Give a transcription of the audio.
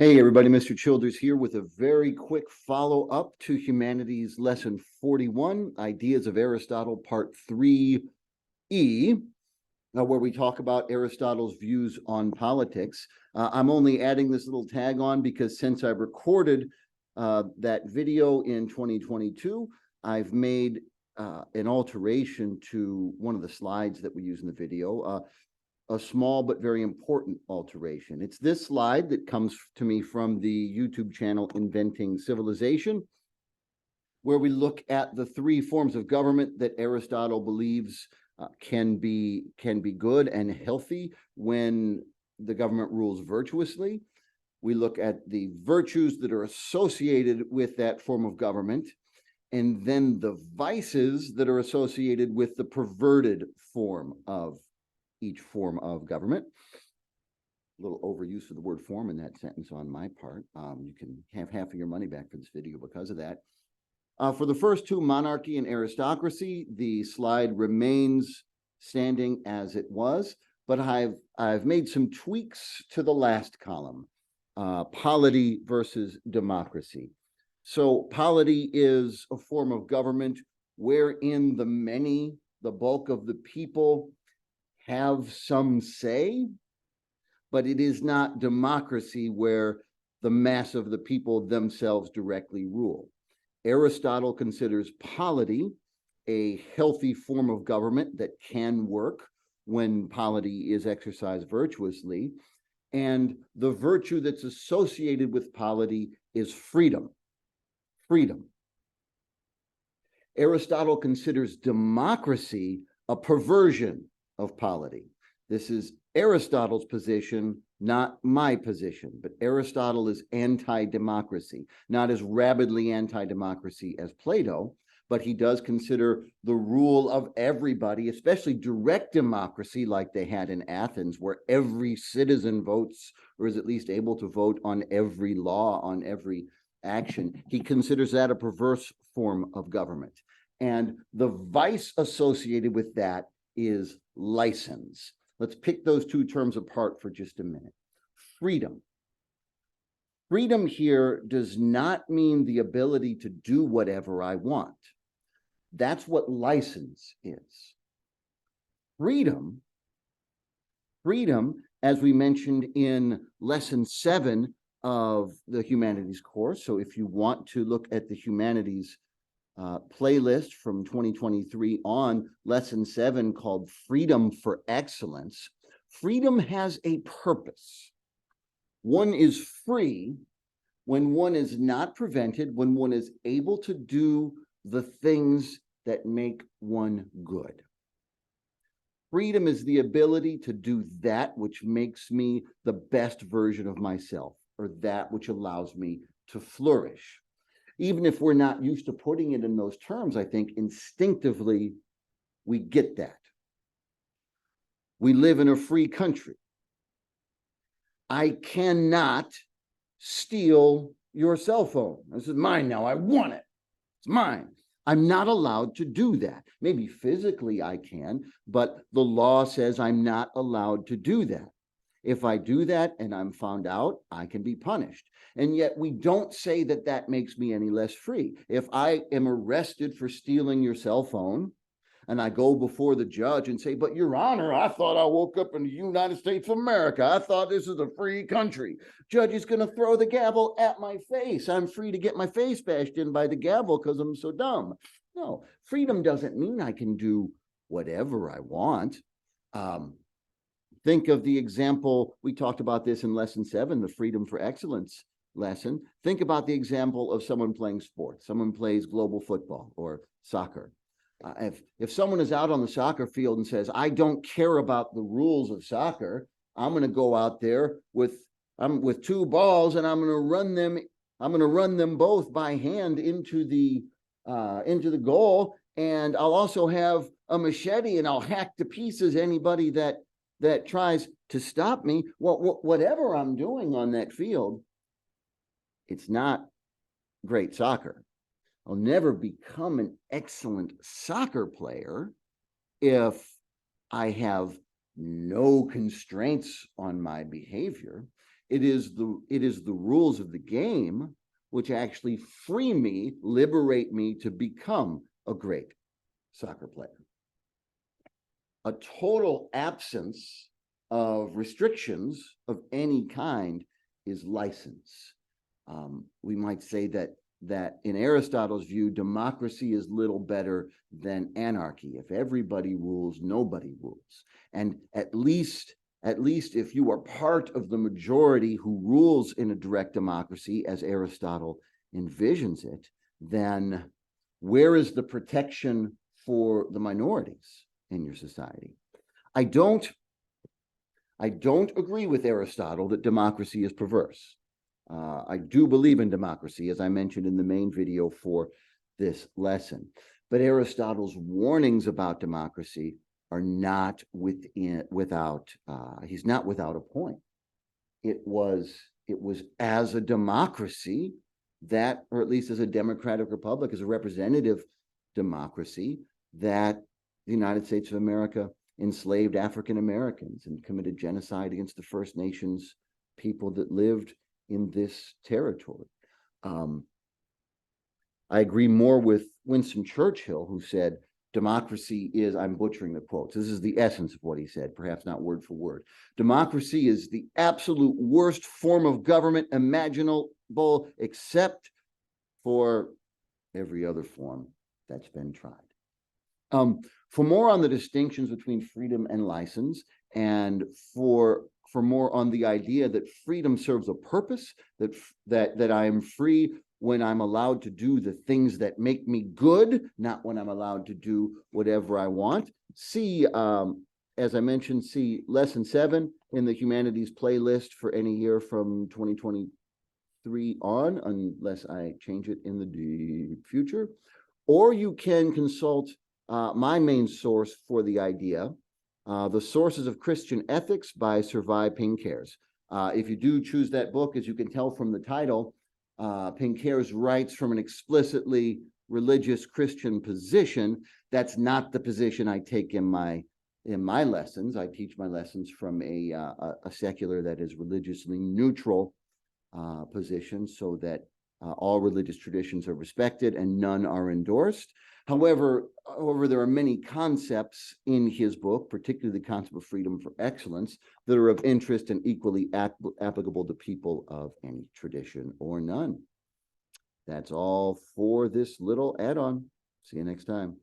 Hey everybody, Mr. Childers here with a very quick follow-up to Humanities Lesson 41, Ideas of Aristotle, Part 3E, where we talk about Aristotle's views on politics. I'm only adding this little tag on because since I recorded that video in 2022, I've made an alteration to one of the slides that we use in the video. A small but very important alteration. It's this slide that comes to me from the YouTube channel Inventing Civilization, where we look at the three forms of government that Aristotle believes can be good and healthy when the government rules virtuously. We look at the virtues that are associated with that form of government, and then the vices that are associated with the perverted form of each form of government. A little overuse of the word form in that sentence on my part. You can have half of your money back for this video because of that. For the first two, monarchy and aristocracy, the slide remains standing as it was, but I've made some tweaks to the last column, polity versus democracy. So polity is a form of government wherein the many, the bulk of the people, have some say, but it is not democracy where the mass of the people themselves directly rule. Aristotle considers polity a healthy form of government that can work when polity is exercised virtuously, and the virtue that's associated with polity is freedom. Freedom. Aristotle considers democracy a perversion of polity. This is Aristotle's position, not my position, but Aristotle is anti-democracy, not as rabidly anti-democracy as Plato, but he does consider the rule of everybody, especially direct democracy like they had in Athens, where every citizen votes or is at least able to vote on every law, on every action. He considers that a perverse form of government. And the vice associated with that is license. Let's pick those two terms apart for just a minute. Freedom. Freedom here does not mean the ability to do whatever I want. That's what license is. Freedom, as we mentioned in lesson 7 of the Humanities course, so if you want to look at the Humanities playlist from 2023 on lesson 7 called Freedom for Excellence, freedom has a purpose. One is free when one is not prevented, when one is able to do the things that make one good. Freedom is the ability to do that which makes me the best version of myself, or that which allows me to flourish. Even if we're not used to putting it in those terms, I think instinctively we get that. We live in a free country. I cannot steal your cell phone. This is mine now. I want it. It's mine. I'm not allowed to do that. Maybe physically I can, but the law says I'm not allowed to do that. If I do that and I'm found out, I can be punished. And yet we don't say that that makes me any less free. If I am arrested for stealing your cell phone and I go before the judge and say, but Your Honor, I thought I woke up in the United States of America. I thought this is a free country. Judge is going to throw the gavel at my face. I'm free to get my face bashed in by the gavel because I'm so dumb. No, freedom doesn't mean I can do whatever I want. Think of the example, we talked about this in lesson 7, the Freedom for Excellence lesson. Think about the example of someone playing sports. Someone plays global football or soccer. If someone is out on the soccer field and says, I don't care about the rules of soccer, I'm going to go out there with 2 balls and I'm going to run them both by hand into the goal, and I'll also have a machete and I'll hack to pieces anybody that tries to stop me. Well, whatever I'm doing on that field, it's not great soccer. I'll never become an excellent soccer player if I have no constraints on my behavior. It is the rules of the game which actually free me, liberate me to become a great soccer player. A total absence of restrictions of any kind is license. We might say that in Aristotle's view, democracy is little better than anarchy. If everybody rules, nobody rules. And at least if you are part of the majority who rules in a direct democracy, as Aristotle envisions it, then where is the protection for the minorities in your society? I don't agree with Aristotle that democracy is perverse. I do believe in democracy, as I mentioned in the main video for this lesson. But Aristotle's warnings about democracy are not he's not without a point. It was as a democracy that, or at least as a democratic republic, as a representative democracy, that the United States of America enslaved African Americans and committed genocide against the First Nations people that lived in this territory. I agree more with Winston Churchill, who said, democracy is, I'm butchering the quotes, this is the essence of what he said, perhaps not word for word. Democracy is the absolute worst form of government imaginable, except for every other form that's been tried. For more on the distinctions between freedom and license, and for more on the idea that freedom serves a purpose, that I am free when I'm allowed to do the things that make me good, not when I'm allowed to do whatever I want. See, as I mentioned, see lesson 7 in the Humanities playlist for any year from 2023 on, unless I change it in the future. Or you can consult my main source for the idea, The Sources of Christian Ethics by Survive Pincares. If you do choose that book, as you can tell from the title, Pincares writes from an explicitly religious Christian position. That's not the position I take in my lessons. I teach my lessons from a secular, that is religiously neutral position, so that all religious traditions are respected and none are endorsed. However, there are many concepts in his book, particularly the concept of freedom for excellence, that are of interest and equally applicable to people of any tradition or none. That's all for this little add-on. See you next time.